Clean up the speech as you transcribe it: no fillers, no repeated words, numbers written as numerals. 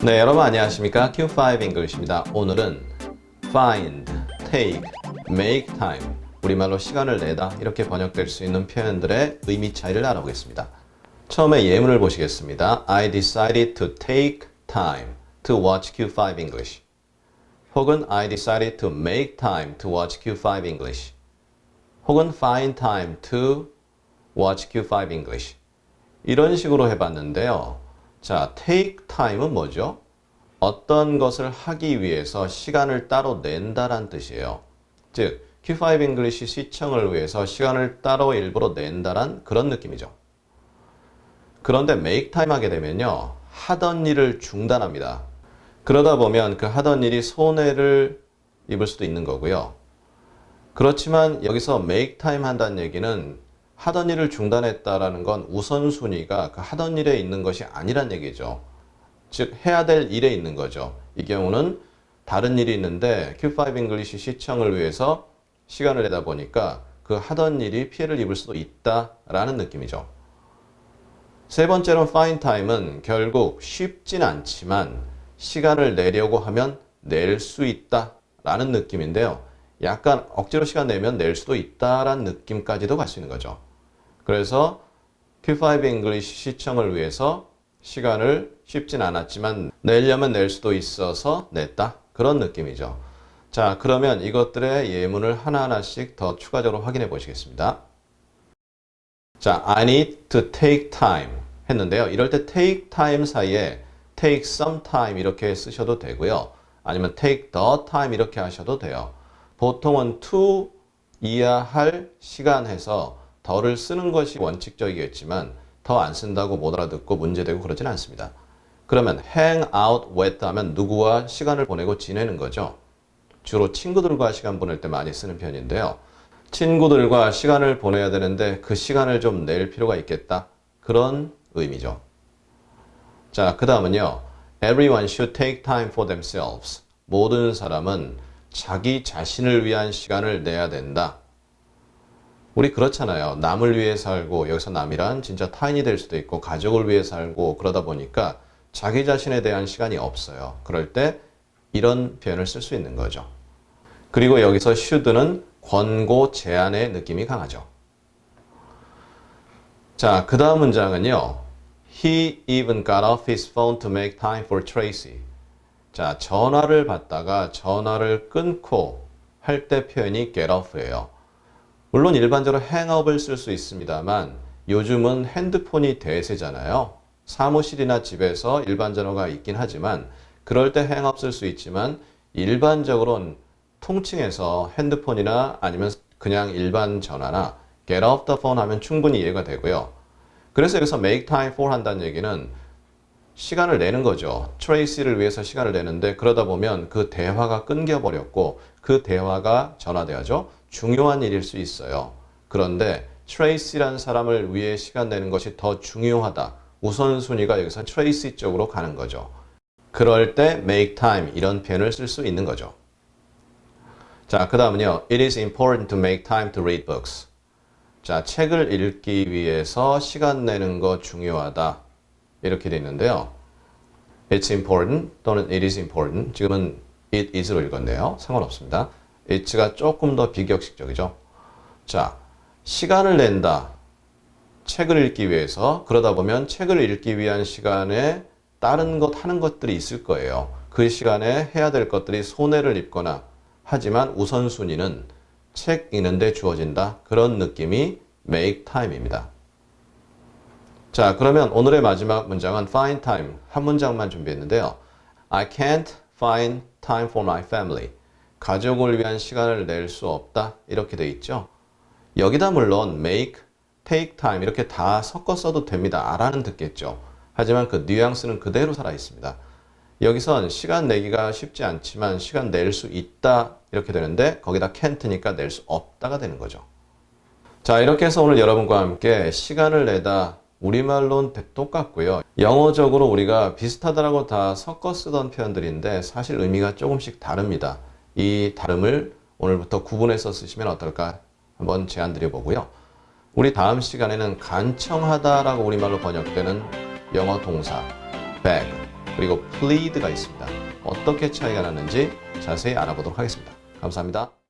네, 여러분 안녕하십니까? Q5 English입니다. 오늘은 find, take, make time, 우리말로 시간을 내다 이렇게 번역될 수 있는 표현들의 의미 차이를 알아보겠습니다. 처음에 예문을 보시겠습니다. I decided to take time to watch Q5 English. 혹은 I decided to make time to watch Q5 English. 혹은 find time to watch Q5 English. 이런 식으로 해봤는데요. 자, take time은 뭐죠? 어떤 것을 하기 위해서 시간을 따로 낸다란 뜻이에요. 즉, Q5 English 시청을 위해서 시간을 따로 일부러 낸다란 그런 느낌이죠. 그런데 make time 하게 되면요. 하던 일을 중단합니다. 그러다 보면 그 하던 일이 손해를 입을 수도 있는 거고요. 그렇지만 여기서 make time 한다는 얘기는 하던 일을 중단했다라는 건 우선순위가 그 하던 일에 있는 것이 아니란 얘기죠. 즉 해야 될 일에 있는 거죠. 이 경우는 다른 일이 있는데 Q5 English 시청을 위해서 시간을 내다 보니까 그 하던 일이 피해를 입을 수도 있다라는 느낌이죠. 세 번째로 find time은 결국 쉽진 않지만 시간을 내려고 하면 낼 수 있다라는 느낌인데요. 약간 억지로 시간 내면 낼 수도 있다라는 느낌까지도 갈 수 있는 거죠. 그래서 Q5 English 시청을 위해서 시간을 쉽진 않았지만 내려면 낼 수도 있어서 냈다. 그런 느낌이죠. 자, 그러면 이것들의 예문을 하나하나씩 더 추가적으로 확인해 보시겠습니다. 자, I need to take time 했는데요. 이럴 때 take time 사이에 take some time 이렇게 쓰셔도 되고요. 아니면 take the time 이렇게 하셔도 돼요. 보통은 to 이야 할 시간 해서 더를 쓰는 것이 원칙적이겠지만 더 안 쓴다고 못 알아듣고 문제되고 그러진 않습니다. 그러면 hang out with 하면 누구와 시간을 보내고 지내는 거죠. 주로 친구들과 시간 보낼 때 많이 쓰는 편인데요. 친구들과 시간을 보내야 되는데 그 시간을 좀 낼 필요가 있겠다. 그런 의미죠. 자, 그 다음은요. Everyone should take time for themselves. 모든 사람은 자기 자신을 위한 시간을 내야 된다. 우리 그렇잖아요. 남을 위해 살고 여기서 남이란 진짜 타인이 될 수도 있고 가족을 위해 살고 그러다 보니까 자기 자신에 대한 시간이 없어요. 그럴 때 이런 표현을 쓸 수 있는 거죠. 그리고 여기서 should는 권고, 제안의 느낌이 강하죠. 자, 그 다음 문장은요. He even got off his phone to make time for Tracy. 자, 전화를 받다가 전화를 끊고 할 때 표현이 get off예요. 물론 일반적으로 hangup을 쓸 수 있습니다만 요즘은 핸드폰이 대세잖아요. 사무실이나 집에서 일반 전화가 있긴 하지만 그럴 때 hang-up 쓸 수 있지만 일반적으로는 통칭해서 핸드폰이나 아니면 그냥 일반 전화나 get off the phone 하면 충분히 이해가 되고요. 그래서 여기서 make time for 한다는 얘기는 시간을 내는 거죠. 트레이시를 위해서 시간을 내는데 그러다 보면 그 대화가 끊겨버렸고 그 대화가 전화돼야죠. 중요한 일일 수 있어요. 그런데 트레이시라는 사람을 위해 시간 내는 것이 더 중요하다. 우선순위가 여기서 트레이시 쪽으로 가는 거죠. 그럴 때 make time 이런 표현을 쓸 수 있는 거죠. 자, 그 다음은요. It is important to make time to read books. 자, 책을 읽기 위해서 시간 내는 거 중요하다. 이렇게 돼 있는데요. It's important 또는 it is important. 지금은 it is로 읽었네요. 상관없습니다. it가 조금 더 비격식적이죠. 자, 시간을 낸다. 책을 읽기 위해서. 그러다 보면 책을 읽기 위한 시간에 다른 것 하는 것들이 있을 거예요. 그 시간에 해야 될 것들이 손해를 입거나 하지만 우선순위는 책 읽는데 주어진다. 그런 느낌이 make time입니다. 자, 그러면 오늘의 마지막 문장은 find time. 한 문장만 준비했는데요. I can't find time for my family. 가족을 위한 시간을 낼 수 없다. 이렇게 돼 있죠. 여기다 물론 make, take time 이렇게 다 섞어 써도 됩니다. 알아는 듣겠죠. 하지만 그 뉘앙스는 그대로 살아 있습니다. 여기선 시간 내기가 쉽지 않지만 시간 낼 수 있다. 이렇게 되는데 거기다 can't니까 낼 수 없다가 되는 거죠. 자, 이렇게 해서 오늘 여러분과 함께 시간을 내다 우리말로는 똑같고요. 영어적으로 우리가 비슷하다라고 다 섞어 쓰던 표현들인데 사실 의미가 조금씩 다릅니다. 이 다름을 오늘부터 구분해서 쓰시면 어떨까 한번 제안 드려보고요. 우리 다음 시간에는 간청하다라고 우리말로 번역되는 영어 동사 beg, 그리고 plead가 있습니다. 어떻게 차이가 나는지 자세히 알아보도록 하겠습니다. 감사합니다.